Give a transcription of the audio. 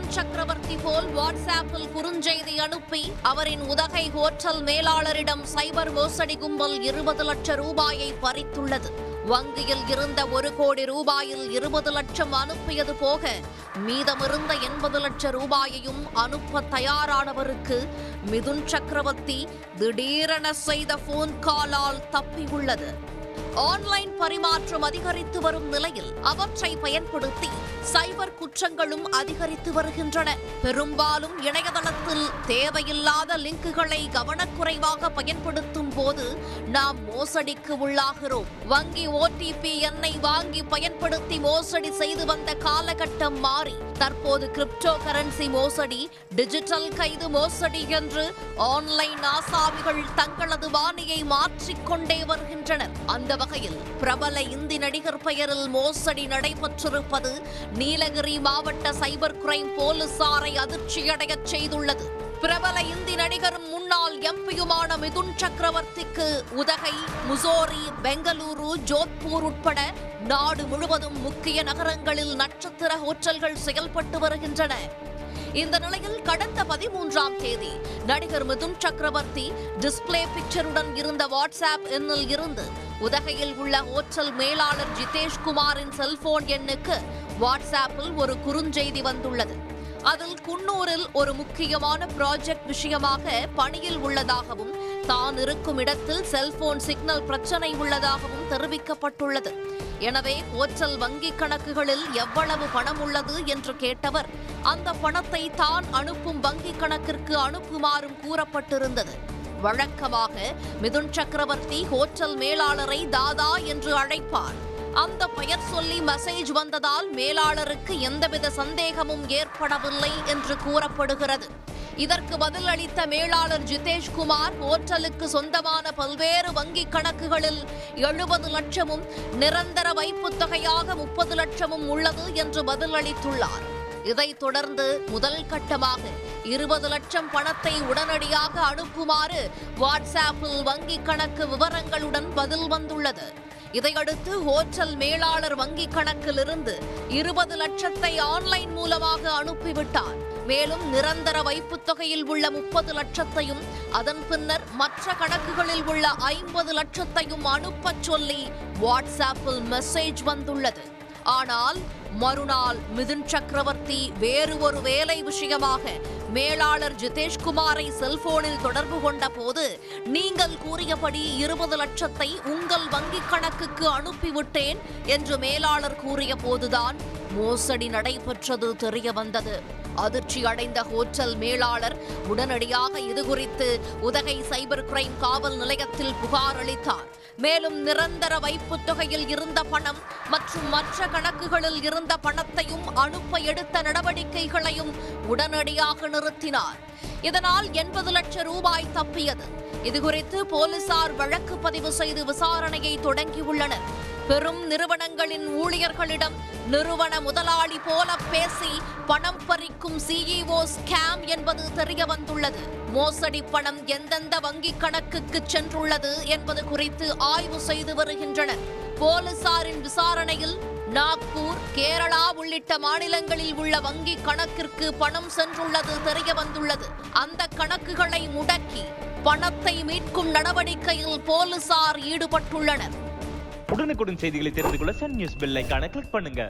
மிதுன் சக்கரவர்த்தி போல் வாட்ஸ்ஆப்பில் குறுஞ்செய்தி அனுப்பி அவரின் உதகை ஹோட்டல் மேலாளரிடம் சைபர் மோசடி கும்பல் 20 லட்சம் ரூபாயை பறித்துள்ளது. வங்கியில் இருந்த 1 கோடி ரூபாயில் 20 லட்சம் அனுப்பியது போக மீதமிருந்த 80 லட்சம் ரூபாயையும் அனுப்ப தயாரானவருக்கு மிதுன் சக்கரவர்த்தி திடீரென செய்த போன் காலால் தப்பியுள்ளது. ஆன்லைன் பரிமாற்றம் அதிகரித்து வரும் நிலையில் அவற்றை பயன்படுத்தி சைபர் குற்றங்களும் அதிகரித்து வருகின்றன. பெரும்பாலும் இணையதளத்தில் தேவையில்லாத லிங்குகளை கவனக்குறைவாக பயன்படுத்தும் போது நாம் மோசடிக்கு உள்ளாகிறோம். வங்கி ஓடிபி எண்ணை வாங்கி பயன்படுத்தி மோசடி செய்து வந்த காலகட்டம் மாறி தற்போது கிரிப்டோ கரன்சி மோசடி, டிஜிட்டல் கைது மோசடி என்று ஆன்லைன் ஆசாமிகள் தங்களது பாணியை மாற்றிக்கொண்டே வருகின்றனர். அந்த வகையில் பிரபல இந்தி நடிகர் பெயரில் மோசடி நடைபெற்றிருப்பது நீலகிரி மாவட்ட சைபர் கிரைம் போலீசாரை அதிர்ச்சியடையச் செய்துள்ளது. பிரபல இந்தி நடிகரும் முன்னாள் எம்பியுமான மிதுன் சக்கரவர்த்திக்கு உதகை, முசோரி, பெங்களூரு, ஜோத்பூர் உட்பட நாடு முழுவதும் முக்கிய நகரங்களில் நட்சத்திர ஹோட்டல்கள் செயல்பட்டு வருகின்றன. இந்த நிலையில் கடந்த 13ஆம் தேதி நடிகர் மிதுன் சக்கரவர்த்தி டிஸ்பிளே பிக்சருடன் இருந்த வாட்ஸ்ஆப் எண்ணில் இருந்து உதகையில் உள்ள ஹோட்டல் மேலாளர் ஜிதேஷ் குமாரின் செல்போன் எண்ணுக்கு வாட்ஸ்ஆப்பில் ஒரு குறுஞ்செய்தி வந்துள்ளது. அதில் குன்னூரில் ஒரு முக்கியமான ப்ராஜெக்ட் விஷயமாக பணியில் உள்ளதாகவும் தான் இருக்கும் இடத்தில் செல்போன் சிக்னல் பிரச்சனை உள்ளதாகவும் தெரிவிக்கப்பட்டுள்ளது. எனவே ஹோட்டல் வங்கி கணக்குகளில் எவ்வளவு பணம் உள்ளது என்று கேட்டவர் அந்த பணத்தை தான் அனுப்பும் வங்கி கணக்கிற்கு அனுப்புமாறும் கூறப்பட்டிருந்தது. வழக்கமாக மிதுன் சக்கரவர்த்தி ஹோட்டல் மேலாளரை தாதா என்று அழைப்பார். அந்த பெயர் சொல்லி மெசேஜ் வந்ததால் மேலாளருக்கு எந்தவித சந்தேகமும் ஏற்படவில்லை என்று கூறப்படுகிறது. இதற்கு பதிலளித்த மேலாளர் ஜிதேஷ் குமார் ஹோட்டலுக்கு சொந்தமான பல்வேறு வங்கி கணக்குகளில் 70 லட்சமும் நிரந்தர வைப்புத் தொகையாக 30 லட்சமும் உள்ளது என்று பதிலளித்துள்ளார். இதைத் தொடர்ந்து முதல் கட்டமாக 20 லட்சம் பணத்தை உடனடியாக அனுப்புமாறு வாட்ஸ்ஆப்பில் வங்கி கணக்கு விவரங்களுடன் பதில் வந்துள்ளது. இதையடுத்து ஹோட்டல் மேலாளர் வங்கி கணக்கிலிருந்து 20 லட்சத்தை ஆன்லைன் மூலமாக அனுப்பிவிட்டார். மேலும் நிரந்தர வைப்புத் தொகையில் உள்ள 30 லட்சத்தையும் அதன் பின்னர் மற்ற கணக்குகளில் உள்ள 50 லட்சத்தையும் அனுப்பச் சொல்லி வாட்ஸ்ஆப்பில் மெசேஜ் வந்துள்ளது. ஆனால் மறுநாள் மிதுன் சக்கரவர்த்தி வேறு ஒரு வேலை விஷயமாக மேலாளர் ஜிதேஷ் குமாரை செல்போனில் தொடர்பு கொண்ட போது நீங்கள் கூறியபடி 20 லட்சத்தை உங்கள் வங்கிக் கணக்குக்கு அனுப்பிவிட்டேன் என்று மேலாளர் கூறிய போதுதான் மோசடி நடைபெற்றது தெரிய வந்தது. அதிர்ச்சி அடைந்த ஹோட்டல் மேலாளர் உடனடியாக இதுகுறித்து உதகை சைபர் கிரைம் காவல் நிலையத்தில் புகார் அளித்தார். மேலும் நிரந்தர வைப்புத் தொகையில் இருந்த பணம் மற்றும் மற்ற கணக்குகளில் இருந்த பணத்தையும் அனுப்ப எடுத்த நடவடிக்கைகளையும் உடனடியாக நிறுத்தினார். இதனால் 80 லட்சம் ரூபாய் தப்பியது. இதுகுறித்து போலீசார் வழக்கு பதிவு செய்து விசாரணையை தொடங்கியுள்ளனர். பெரும் நிறுவனங்களின் ஊழியர்களிடம் நிறுவன முதலாளி போல பேசி பணம் பறிக்கும் சிஇஓ ஸ்கேம் என்பது தெரிய வந்துள்ளது. மோசடி பணம் எந்தெந்த வங்கிக் கணக்குக்கு சென்றுள்ளது என்பது குறித்து ஆய்வு செய்து வருகின்றனர். போலீசாரின் விசாரணையில் நாக்பூர், கேரளா உள்ளிட்ட மாநிலங்களில் உள்ள வங்கி கணக்கிற்கு பணம் சென்றுள்ளது தெரிய வந்துள்ளது. அந்த கணக்குகளை முடக்கி பணத்தை மீட்கும் நடவடிக்கையில் போலீசார் ஈடுபட்டுள்ளனர். உடனுக்குடன் செய்திகளை தெரிந்து கொள்ள சன் நியூஸ் பெல் ஐகானை கிளிக் பண்ணுங்க.